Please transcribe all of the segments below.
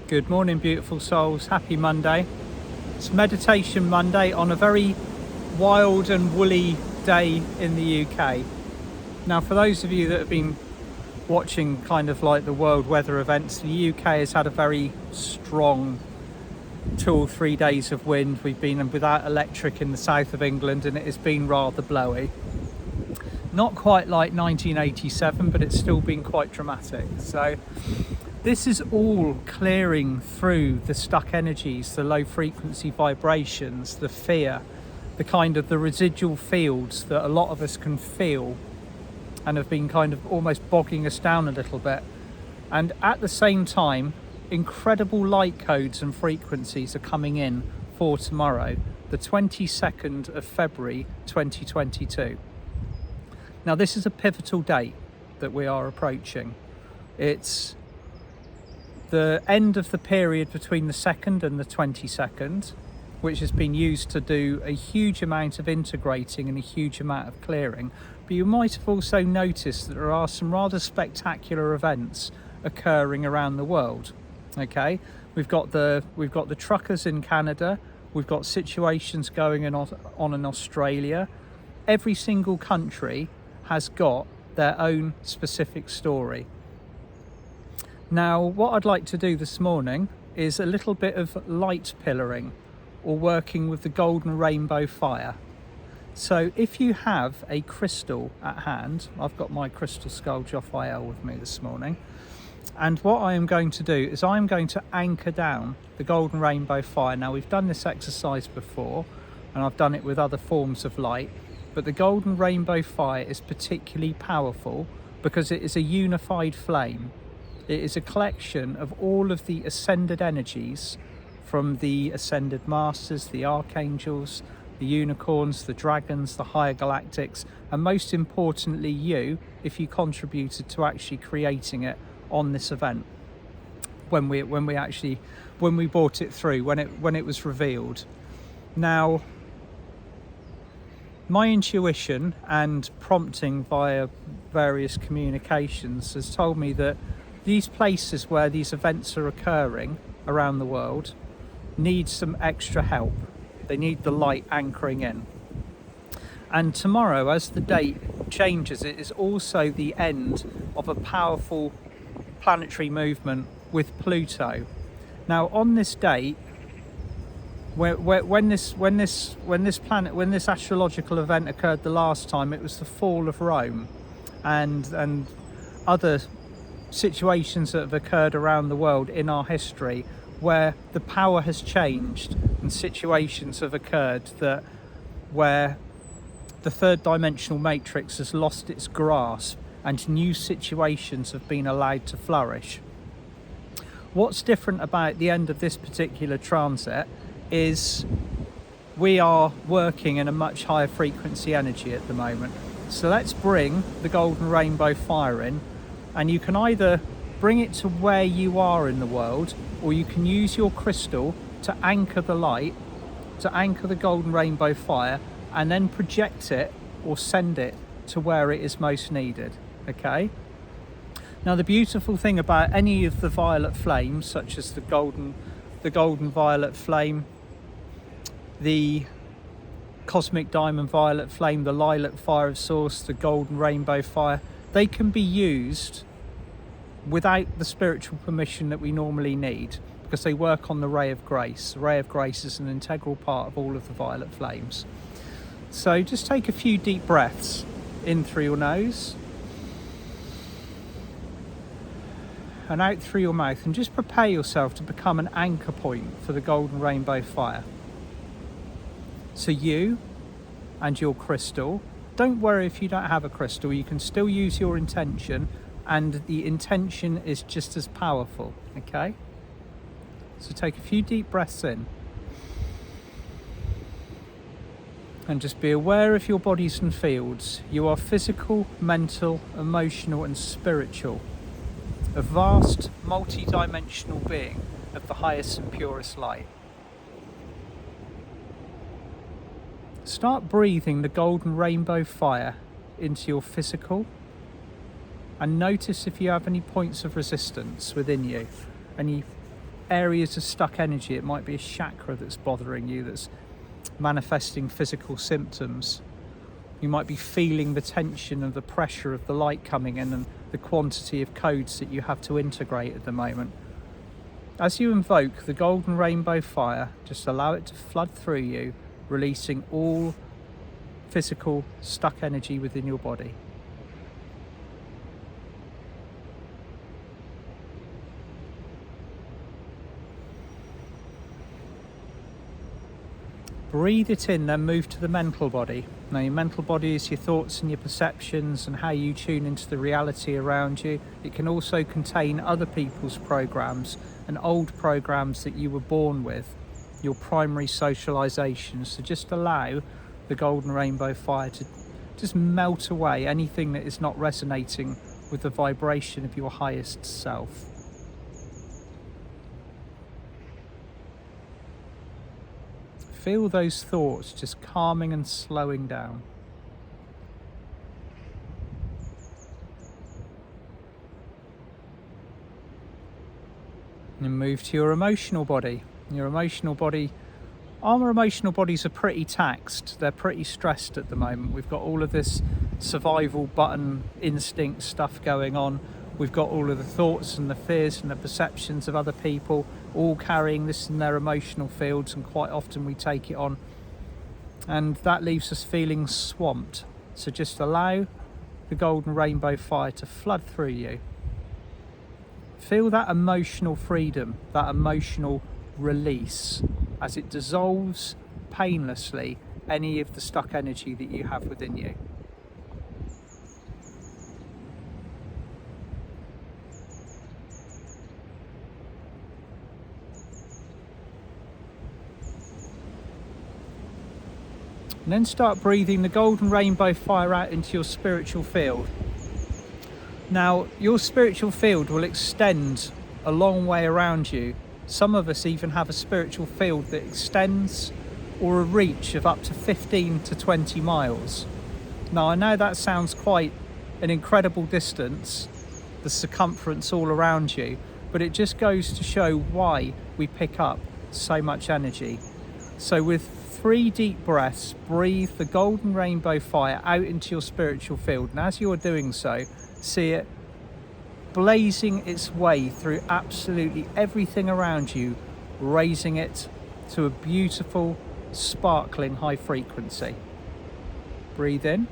Good morning, beautiful souls. Happy Monday. It's Meditation Monday on a very wild and woolly day in the UK. Now, for those of you that have been watching kind of like the world weather events, the UK has had a very strong 2 or 3 days of wind. We've been without electric in the south of England and it has been rather blowy. Not quite like 1987, but it's still been quite dramatic. So this is all clearing through the stuck energies, the low frequency vibrations, the fear, the kind of the residual fields that a lot of us can feel and have been kind of almost bogging us down a little bit. And at the same time, incredible light codes and frequencies are coming in for tomorrow, the 22nd of February 2022. Now, this is a pivotal date that we are approaching. It's the end of the period between the 2nd and the 22nd, which has been used to do a huge amount of integrating and a huge amount of clearing. But you might have also noticed that there are some rather spectacular events occurring around the world. Okay, we've got the truckers in Canada, we've got situations going on in Australia. Every single country has got their own specific story. Now, what I'd like to do this morning is a little bit of light pillaring, or working with the golden rainbow fire. So if you have a crystal at hand, I've got my crystal skull Jophiel with me this morning, and what I am going to do is I'm going to anchor down the golden rainbow fire. Now, we've done this exercise before and I've done it with other forms of light, but the golden rainbow fire is particularly powerful because it is a unified flame. It is a collection of all of the ascended energies from the ascended masters, the archangels, the unicorns, the dragons, the higher galactics, and most importantly you, if you contributed to actually creating it on this event when we brought it through, when it was revealed. Now, my intuition and prompting via various communications has told me that these places where these events are occurring around the world need some extra help. They need the light anchoring in. And tomorrow, as the date changes, it is also the end of a powerful planetary movement with Pluto. Now, on this date, when this astrological event occurred the last time, it was the fall of Rome, and other situations that have occurred around the world in our history where the power has changed and situations have occurred where the third dimensional matrix has lost its grasp and new situations have been allowed to flourish. What's different about the end of this particular transit is we are working in a much higher frequency energy at the moment. So let's bring the golden rainbow fire in, and you can either bring it to where you are in the world, or you can use your crystal to anchor the light, to anchor the golden rainbow fire, and then project it or send it to where it is most needed. Okay? Now, the beautiful thing about any of the violet flames, such as the golden violet flame, the cosmic diamond violet flame, the lilac fire of source, the golden rainbow fire, they can be used without the spiritual permission that we normally need, because they work on the ray of grace. The ray of grace is an integral part of all of the violet flames. So just take a few deep breaths in through your nose and out through your mouth, and just prepare yourself to become an anchor point for the golden rainbow fire. So you and your crystal, don't worry if you don't have a crystal, you can still use your intention, and the intention is just as powerful. Okay? So take a few deep breaths in and just be aware of your bodies and fields. You are physical, mental, emotional and spiritual, a vast multi-dimensional being of the highest and purest light. Start breathing the golden rainbow fire into your physical, and notice if you have any points of resistance within you, any areas of stuck energy. It might be a chakra that's bothering you, that's manifesting physical symptoms. You might be feeling the tension and the pressure of the light coming in and the quantity of codes that you have to integrate at the moment. As you invoke the golden rainbow fire, just allow it to flood through you, releasing all physical stuck energy within your body. Breathe it in, then move to the mental body. Now, your mental body is your thoughts and your perceptions and how you tune into the reality around you. It can also contain other people's programs and old programs that you were born with, your primary socialization. So just allow the golden rainbow fire to just melt away anything that is not resonating with the vibration of your highest self. Feel those thoughts just calming and slowing down. And move to your emotional body. Your emotional body, our emotional bodies are pretty taxed. They're pretty stressed at the moment. We've got all of this survival button instinct stuff going on. We've got all of the thoughts and the fears and the perceptions of other people all carrying this in their emotional fields, and quite often we take it on, and that leaves us feeling swamped. So just allow the golden rainbow fire to flood through you. Feel that emotional freedom, that emotional release as it dissolves painlessly any of the stuck energy that you have within you. And then start breathing the golden rainbow fire out into your spiritual field. Now, your spiritual field will extend a long way around you. Some of us even have a spiritual field that extends or a reach of up to 15 to 20 miles. Now, I know that sounds quite an incredible distance, the circumference all around you, but it just goes to show why we pick up so much energy. So with 3 deep breaths, breathe the golden rainbow fire out into your spiritual field. And as you are doing so, see it blazing its way through absolutely everything around you, raising it to a beautiful, sparkling high frequency. Breathe in.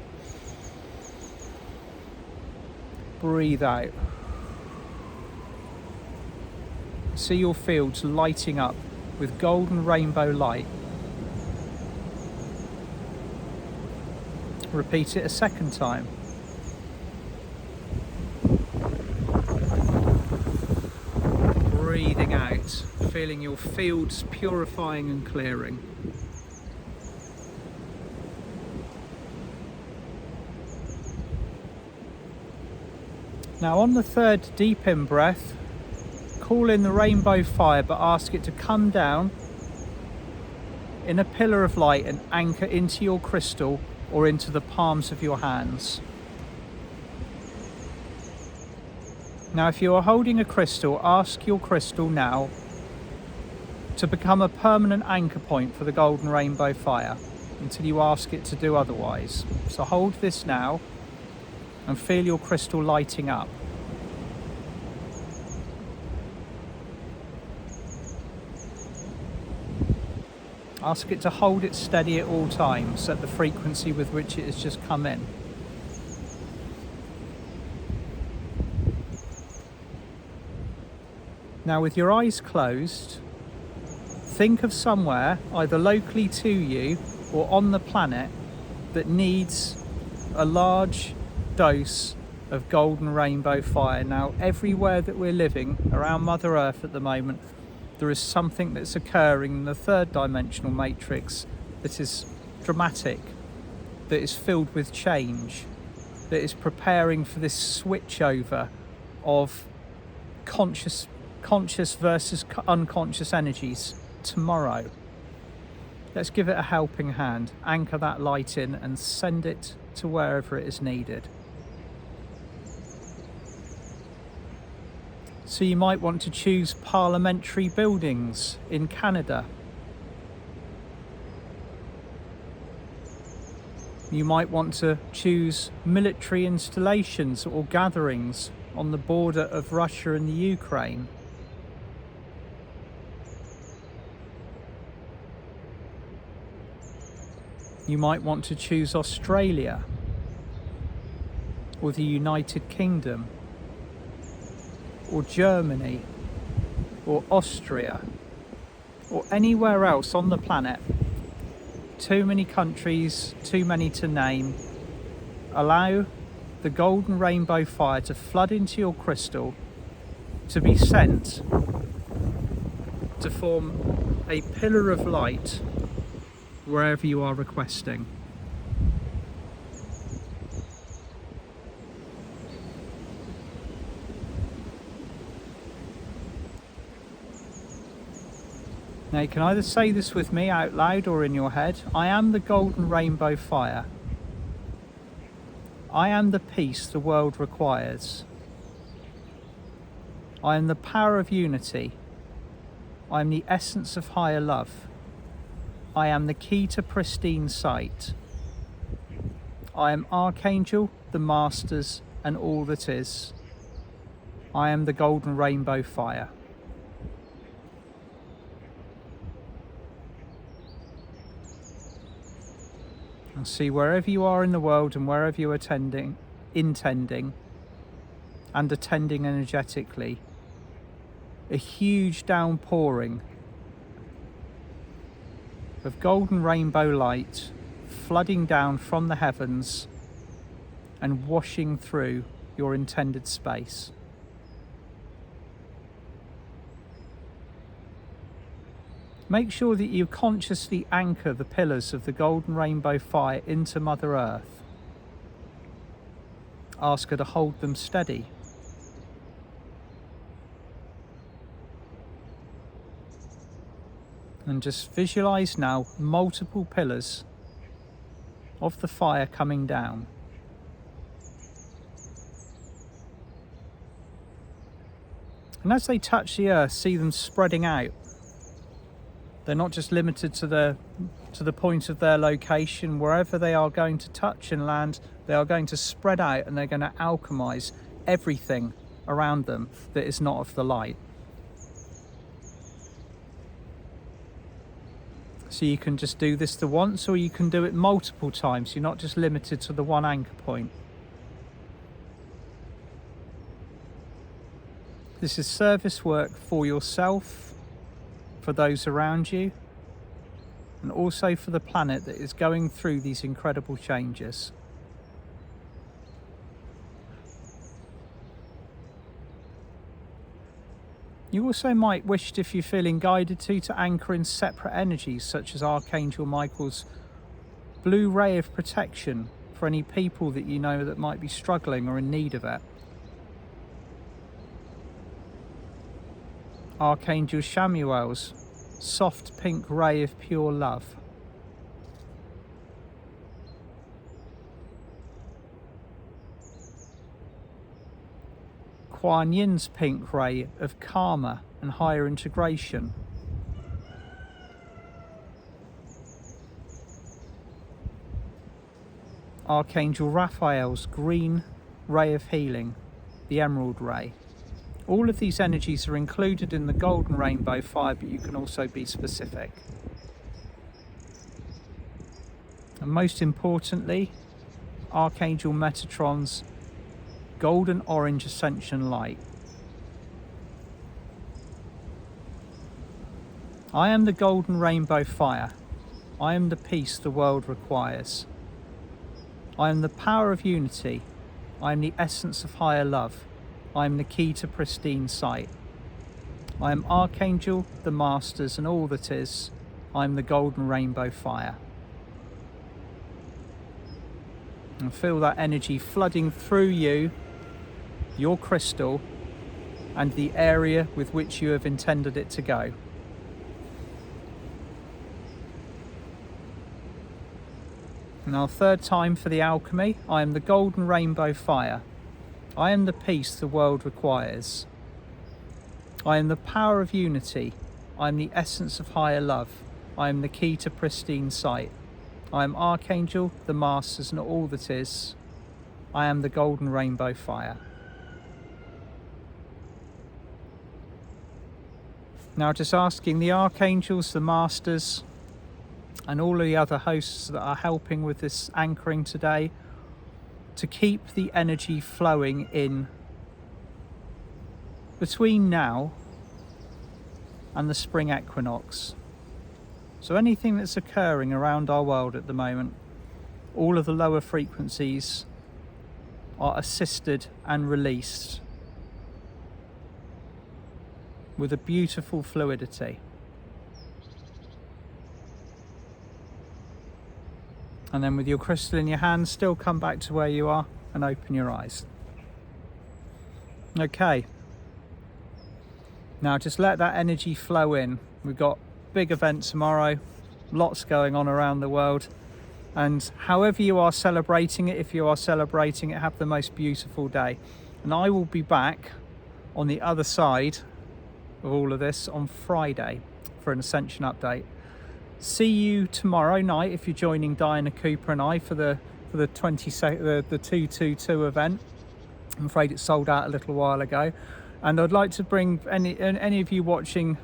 Breathe out. See your fields lighting up with golden rainbow light. Repeat it a second time. Breathing out, feeling your fields purifying and clearing. Now on the 3rd deep in breath, call in the rainbow fire, but ask it to come down in a pillar of light and anchor into your crystal or into the palms of your hands. Now, if you are holding a crystal, ask your crystal now to become a permanent anchor point for the golden rainbow fire until you ask it to do otherwise. So hold this now and feel your crystal lighting up. Ask it to hold it steady at all times at the frequency with which it has just come in. Now, with your eyes closed, think of somewhere, either locally to you or on the planet, that needs a large dose of golden rainbow fire. Now, everywhere that we're living around Mother Earth at the moment, there is something that's occurring in the 3rd dimensional matrix that is dramatic, that is filled with change, that is preparing for this switch over of conscious versus unconscious energies tomorrow. Let's give it a helping hand, anchor that light in and send it to wherever it is needed. So you might want to choose parliamentary buildings in Canada. You might want to choose military installations or gatherings on the border of Russia and the Ukraine. You might want to choose Australia or the United Kingdom or Germany or Austria or anywhere else on the planet. Too many countries, too many to name. Allow the golden rainbow fire to flood into your crystal, to be sent to form a pillar of light wherever you are requesting. Now you can either say this with me out loud or in your head. I am the golden rainbow fire. I am the peace the world requires. I am the power of unity. I am the essence of higher love. I am the key to pristine sight. I am Archangel, the Masters, and all that is. I am the golden rainbow fire. And see, wherever you are in the world and wherever you're intending energetically, a huge downpouring of golden rainbow light flooding down from the heavens and washing through your intended space. Make sure that you consciously anchor the pillars of the golden rainbow fire into Mother Earth. Ask her to hold them steady. And just visualize now multiple pillars of the fire coming down. And as they touch the earth, see them spreading out. They're not just limited to the point of their location. Wherever they are going to touch and land, they are going to spread out and they're going to alchemize everything around them that is not of the light. So you can just do this the once, or you can do it multiple times. You're not just limited to the one anchor point. This is service work for yourself, for those around you, and also for the planet that is going through these incredible changes. You also might wish, if you're feeling guided to anchor in separate energies such as Archangel Michael's blue ray of protection for any people that you know that might be struggling or in need of it. Archangel Shamuel's soft pink ray of pure love. Kuan Yin's pink ray of karma and higher integration. Archangel Raphael's green ray of healing, the emerald ray. All of these energies are included in the golden rainbow fire, but you can also be specific. And most importantly, Archangel Metatron's golden orange ascension light. I am the golden rainbow fire. I am the peace the world requires. I am the power of unity. I am the essence of higher love. I am the key to pristine sight. I am Archangel, the Masters, and all that is. I am the golden rainbow fire. And feel that energy flooding through you, your crystal, and the area with which you have intended it to go. Now, third time for the alchemy. I am the golden rainbow fire. I am the peace the world requires. I am the power of unity. I am the essence of higher love. I am the key to pristine sight. I am Archangel, the Masters, and all that is. I am the golden rainbow fire. Now just asking the Archangels, the Masters, and all of the other hosts that are helping with this anchoring today to keep the energy flowing in between now and the spring equinox. So anything that's occurring around our world at the moment, all of the lower frequencies are assisted and released with a beautiful fluidity. And then with your crystal in your hand, still come back to where you are and open your eyes. Okay. Now just let that energy flow in. We've got big event tomorrow, lots going on around the world. And however you are celebrating it, if you are celebrating it, have the most beautiful day. And I will be back on the other side of all of this on Friday for an Ascension update. See you tomorrow night if you're joining Diana Cooper and I for the 222 event. I'm afraid it sold out a little while ago. And I'd like to bring any of you watching,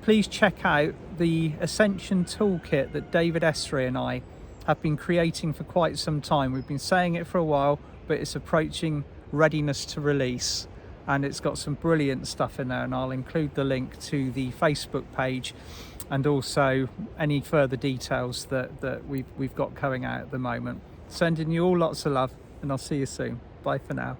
please check out the Ascension toolkit that David Esri and I have been creating for quite some time. We've been saying it for a while, but it's approaching readiness to release. And it's got some brilliant stuff in there, and I'll include the link to the Facebook page and also any further details that we've got going out at the moment. Sending you all lots of love, and I'll see you soon. Bye for now.